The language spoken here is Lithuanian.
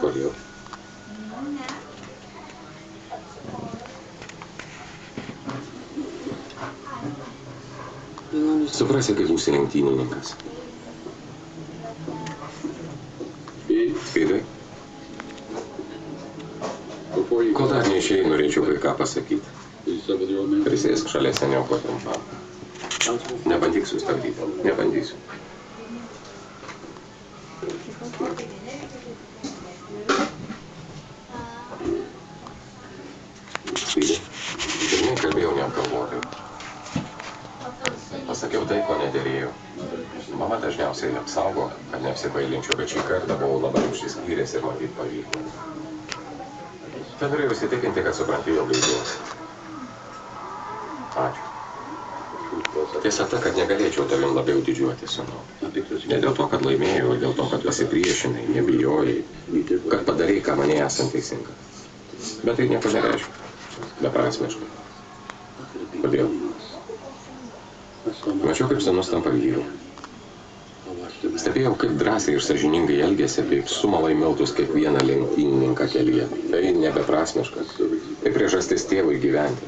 Kodėl? Suprasi, kaip būsi lenktynininkas. Speedai? Kol dar neišėjai, norėčiau kai ką pasakyti. Prisėsk šalia senioko trumpam. Nebandyk sustabdyti. Nebandysiu. Speedai? Žinai, kalbėjau neapgalvotai. Pasakiau tai, ko nederėjau. Mama dažniausiai apsaugo, kad neapsibailinčiau, bet šį kartą buvau labai užsispyręs ir matyt pavyko. Ten norėjau įsitikinti, kad supranti jo gaidžiuos. Ačiū. Tiesa ta, kad negalėčiau tavim labiau didžiuotis, sūnau. Ne dėl to, kad laimėjau, dėl to, kad pasipriešinai, nebijojai, kad padarei, ką mane esant teisinga. Bet tai nieko nereiškia. Beprasmiškai. Kodėl? Mačiau, kaip sūnus tampa vyru. Stebėjau, kaip drąsiai ir sąžiningai elgėsi, kaip sumala į miltus kiekvieną lenktynininką kelyje. Tai nebeprasmiškas. Tai priežastis tėvui gyventi.